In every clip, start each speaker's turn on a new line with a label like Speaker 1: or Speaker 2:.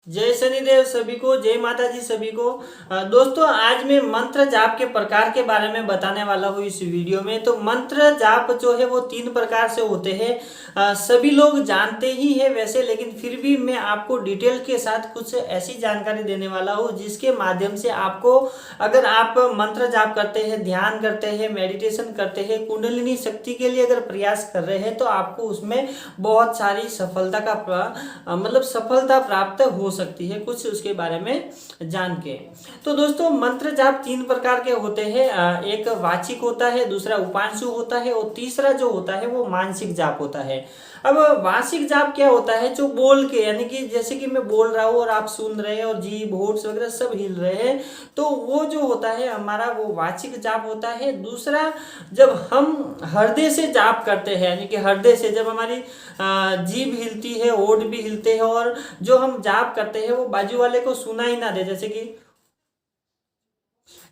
Speaker 1: जय शनिदेव सभी को, जय माता जी सभी को। दोस्तों, आज मैं मंत्र जाप के प्रकार के बारे में बताने वाला हूँ इस वीडियो में। तो मंत्र जाप जो है वो 3 प्रकार से होते हैं। सभी लोग जानते ही है वैसे, लेकिन फिर भी मैं आपको डिटेल के साथ कुछ ऐसी जानकारी देने वाला हूँ जिसके माध्यम से आपको, अगर आप मंत्र जाप करते हैं, ध्यान करते हैं, मेडिटेशन करते हैं, कुंडलिनी शक्ति के लिए अगर प्रयास कर रहे हैं, तो आपको उसमें बहुत सारी सफलता का सफलता प्राप्त हो सकती है। कुछ उसके बारे में जान के, तो दोस्तों मंत्र जाप 3 प्रकार के होते हैं। एक वाचिक होता है, दूसरा उपांशु होता है और तीसरा जो होता है वो मानसिक जाप होता है। अब वाचिक जाप क्या होता है? जो बोल के, यानी कि जैसे कि मैं बोल रहा हूँ और आप सुन रहे हैं और जीभ होठ वगैरह सब हिल रहे हैं, तो वो जो होता है हमारा वो वाचिक जाप होता है। दूसरा, जब हम हृदय से जाप करते हैं, यानी कि हृदय से जब हमारी जीभ हिलती है, होठ भी हिलते हैं और जो हम जाप करते हैं वो बाजू वाले को सुना ही ना दे, जैसे कि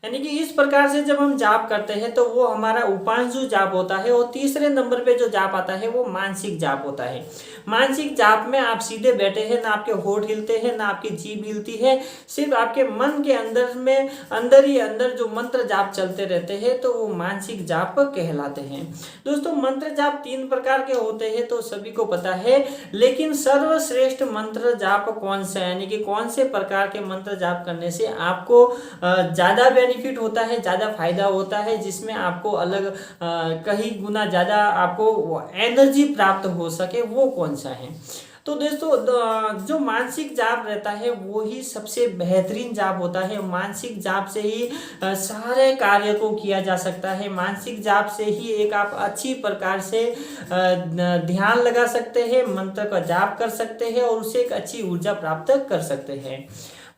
Speaker 1: यानी कि इस प्रकार से जब हम जाप करते हैं तो वो हमारा उपांशु जाप होता है। और तीसरे नंबर पे जो जाप आता है वो मानसिक जाप होता है। मानसिक जाप में आप सीधे बैठे हैं, ना आपके होठ हिलते हैं, ना आपकी जीभ हिलती है, सिर्फ आपके मन के अंदर में अंदर ही अंदर जो मंत्र जाप चलते रहते हैं, तो वो मानसिक जाप कहलाते हैं। दोस्तों, मंत्र जाप 3 प्रकार के होते हैं तो सभी को पता है, लेकिन सर्वश्रेष्ठ मंत्र जाप कौन सा है, यानी कि कौन से प्रकार के मंत्र जाप करने से आपको ज़्यादा बेनिफिट होता है, ज़्यादा फायदा होता है, जिसमें आपको अलग कहीं गुना ज़्यादा आपको एनर्जी प्राप्त हो सके, वो कौन सा है? तो दोस्तों, जो मानसिक जाप रहता है वो ही सबसे बेहतरीन जाप होता है। मानसिक जाप से ही सारे कार्य को किया जा सकता है। मानसिक जाप से ही एक आप अच्छी प्रकार से ध्यान लगा सकते हैं, मंत्र का जाप कर सकते हैं और उससे एक अच्छी ऊर्जा प्राप्त कर सकते हैं।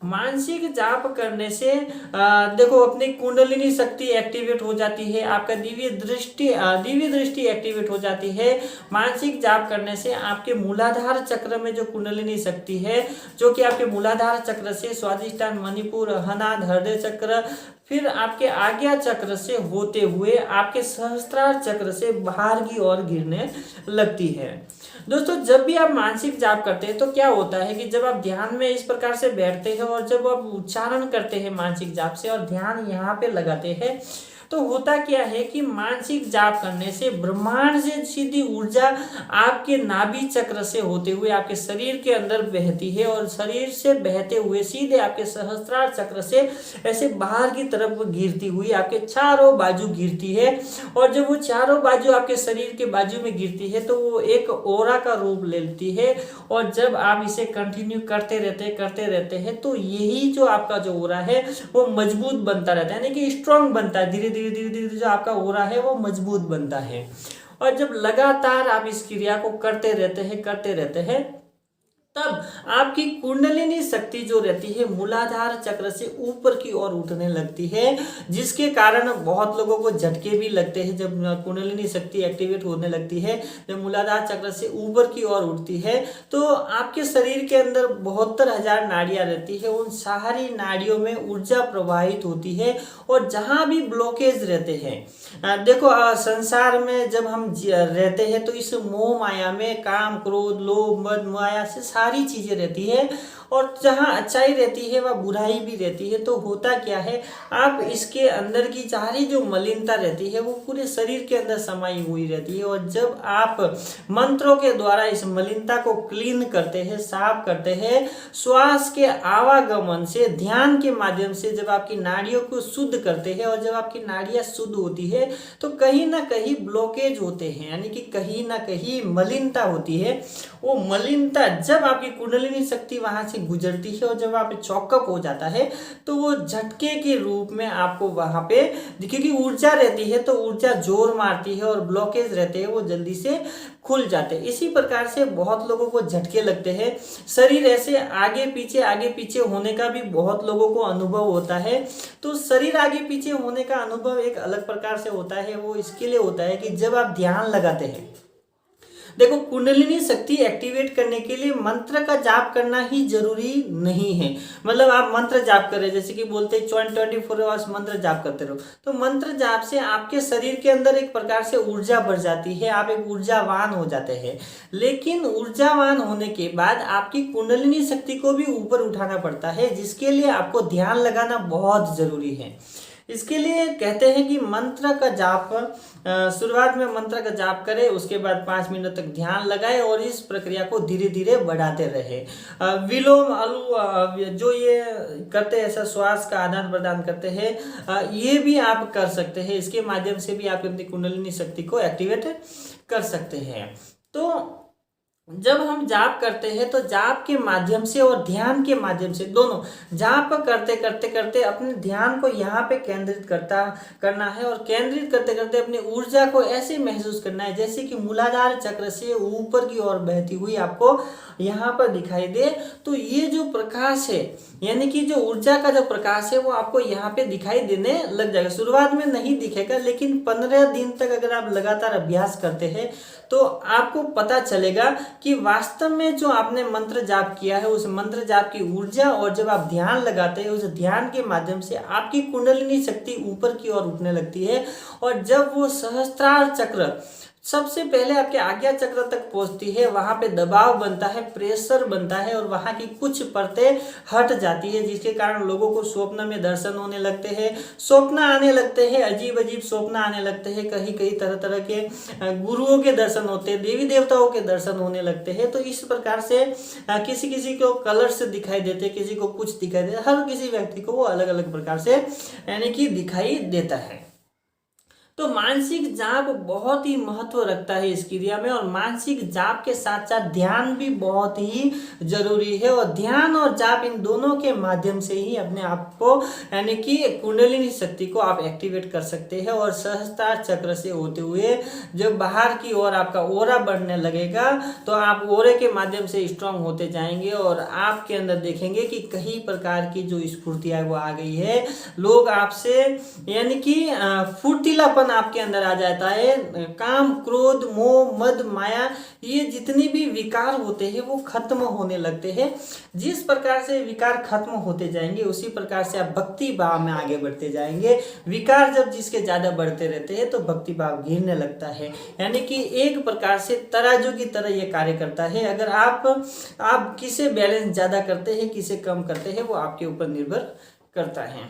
Speaker 1: मानसिक जाप करने से देखो, अपनी कुंडलिनी शक्ति एक्टिवेट हो जाती है, आपका दिव्य दृष्टि एक्टिवेट हो जाती है। मानसिक जाप करने से आपके मूलाधार चक्र में जो कुंडलिनी शक्ति है, जो कि आपके मूलाधार चक्र से स्वादिष्ठान, मणिपुर, अनाहत, हृदय चक्र, फिर आपके आज्ञा चक्र से होते हुए आपके सहस्त्रार चक्र से बाहर की ओर गिरने लगती है। दोस्तों, जब भी आप मानसिक जाप करते हैं तो क्या होता है कि जब आप ध्यान में इस प्रकार से बैठते हैं और जब आप उच्चारण करते हैं मानसिक जाप से और ध्यान यहाँ पे लगाते हैं, तो होता क्या है कि मानसिक जाप करने से ब्रह्मांड से सीधी ऊर्जा आपके नाभि चक्र से होते हुए आपके शरीर के अंदर बहती है और शरीर से बहते हुए सीधे आपके सहस्त्रार चक्र से ऐसे बाहर की तरफ गिरती हुई आपके चारों बाजू गिरती है। और जब वो चारों बाजू आपके शरीर के बाजू में गिरती है तो वो एक ओरा का रूप लेती है। और जब आप इसे कंटिन्यू करते रहते हैं तो यही जो आपका जो ओरा है वो मजबूत बनता रहता है, यानी कि स्ट्रांग बनता है। धीरे धीरे धीरे धीरे जो आपका ओरा है वो मजबूत बनता है। और जब लगातार आप इस क्रिया को करते रहते हैं, तब आपकी कुंडलिनी शक्ति जो रहती है मूलाधार चक्र से ऊपर की ओर उठने लगती है, जिसके कारण बहुत लोगों को झटके भी लगते हैं। जब कुंडलिनी शक्ति एक्टिवेट होने लगती है, जब मूलाधार चक्र से ऊपर की ओर उठती है, तो आपके शरीर के अंदर 72,000 नाड़ियां रहती है। उन सारी नाड़ियों में ऊर्जा प्रवाहित होती है और जहां भी ब्लॉकेज रहते हैं, देखो संसार में जब हम रहते हैं तो इस मोह माया में काम, क्रोध, लोभ, मद, माया से सारी चीजें रहती है। और जहाँ अच्छाई रहती है वह बुराई भी रहती है। तो होता क्या है, आप इसके अंदर की सारी जो मलिनता रहती है वो पूरे शरीर के अंदर समाई हुई रहती है। और जब आप मंत्रों के द्वारा इस मलिनता को क्लीन करते हैं, साफ करते हैं, श्वास के आवागमन से, ध्यान के माध्यम से जब आपकी नाड़ियों को शुद्ध करते हैं, और जब आपकी नाड़ियां शुद्ध होती है तो कहीं ना कहीं ब्लॉकेज होते हैं, यानी कि कहीं ना कहीं मलिनता होती है। वो मलिनता जब आपकी कुंडलिनी शक्ति वहां से गुजरती है और जब आप चौकअप हो जाता है, तो वो झटके के रूप में आपको वहां पे, क्योंकि ऊर्जा रहती है तो ऊर्जा जोर मारती है और ब्लॉकेज रहते हैं वो जल्दी से खुल जाते हैं। इसी प्रकार से बहुत लोगों को झटके लगते हैं। शरीर ऐसे आगे पीछे होने का भी बहुत लोगों को अनुभव होता है। तो शरीर आगे पीछे होने का अनुभव एक अलग प्रकार से होता है। वो इसके लिए होता है कि जब आप ध्यान लगाते हैं, देखो, कुंडलिनी शक्ति एक्टिवेट करने के लिए मंत्र का जाप करना ही जरूरी नहीं है। मतलब आप मंत्र जाप कर रहे हैं, जैसे कि बोलते हैं 24 आवर्स मंत्र जाप करते रहो, तो मंत्र जाप से आपके शरीर के अंदर एक प्रकार से ऊर्जा बढ़ जाती है, आप एक ऊर्जावान हो जाते हैं। लेकिन ऊर्जावान होने के बाद आपकी कुंडलिनी शक्ति को भी ऊपर उठाना पड़ता है, जिसके लिए आपको ध्यान लगाना बहुत जरूरी है। इसके लिए कहते हैं कि मंत्र का जाप, शुरुआत में मंत्र का जाप करें, उसके बाद 5 मिनट तक ध्यान लगाए और इस प्रक्रिया को धीरे धीरे बढ़ाते रहे। विलोम जो ये करते हैं, ऐसा श्वास का आदान प्रदान करते हैं, ये भी आप कर सकते हैं। इसके माध्यम से भी आप अपनी कुंडलिनी शक्ति को एक्टिवेट कर सकते हैं। तो जब हम जाप करते हैं तो जाप के माध्यम से और ध्यान के माध्यम से, दोनों जाप करते करते करते अपने ध्यान को यहाँ पे केंद्रित करना है, और केंद्रित करते करते अपनी ऊर्जा को ऐसे महसूस करना है जैसे कि मूलाधार चक्र से ऊपर की ओर बहती हुई आपको यहाँ पर दिखाई दे। तो ये जो प्रकाश है, यानी कि जो ऊर्जा का जो प्रकाश है, वो आपको यहाँ पे दिखाई देने लग जाएगा। शुरुआत में नहीं दिखेगा, लेकिन 15 दिन तक अगर आप लगातार अभ्यास करते हैं तो आपको पता चलेगा कि वास्तव में जो आपने मंत्र जाप किया है, उस मंत्र जाप की ऊर्जा, और जब आप ध्यान लगाते हैं उस ध्यान के माध्यम से आपकी कुंडलिनी शक्ति ऊपर की ओर उठने लगती है। और जब वो सहस्त्रार चक्र सबसे पहले आपके आज्ञा चक्र तक पहुंचती है, वहां पे दबाव बनता है, प्रेशर बनता है, और वहां की कुछ परतें हट जाती है, जिसके कारण लोगों को स्वप्न में दर्शन होने लगते हैं, स्वप्न आने लगते हैं, अजीब अजीब स्वप्न आने लगते हैं, कहीं कहीं तरह तरह के गुरुओं के दर्शन होते हैं, देवी देवताओं के दर्शन होने लगते हैं। तो इस प्रकार से किसी किसी को कलर्स दिखाई देते, किसी को कुछ दिखाई देता, हर किसी व्यक्ति को वो अलग अलग प्रकार से यानी कि दिखाई देता है। तो मानसिक जाप बहुत ही महत्व रखता है इस क्रिया में, और मानसिक जाप के साथ साथ ध्यान भी बहुत ही जरूरी है। और ध्यान और जाप, इन दोनों के माध्यम से ही अपने आप को यानी कि कुंडलिनी शक्ति को आप एक्टिवेट कर सकते हैं। और सहस्त्रार चक्र से होते हुए जब बाहर की ओर आपका ओरा बढ़ने लगेगा, तो आप ओरे के माध्यम से स्ट्रांग होते जाएंगे, और आपके अंदर देखेंगे कि कई प्रकार की जो स्फूर्तियाँ वो आ गई है। लोग आपसे यानी कि फुर्तीलापन आपके अंदर आ जाता है। काम, क्रोध, मोह, मद, माया, ये जितनी भी विकार होते हैं वो खत्म होने लगते हैं। जिस प्रकार से विकार खत्म होते जाएंगे, उसी प्रकार से आप भक्ति भाव में आगे बढ़ते जाएंगे। विकार जब जिसके ज्यादा बढ़ते रहते हैं तो भक्ति भाव गिरने लगता है। यानी कि एक प्रकार से तराजू की तरह ये कार्य करता है। अगर आप किसे बैलेंस ज्यादा करते हैं, किसे कम करते हैं, वो आपके ऊपर निर्भर करता है।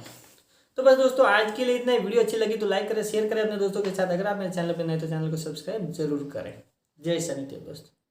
Speaker 1: तो बस दोस्तों, आज के लिए इतना ही। वीडियो अच्छी लगी तो लाइक करें, शेयर करें अपने दोस्तों के साथ। अगर आप मेरे चैनल पर नए तो चैनल को सब्सक्राइब जरूर करें। जय शनिदेव दोस्तों।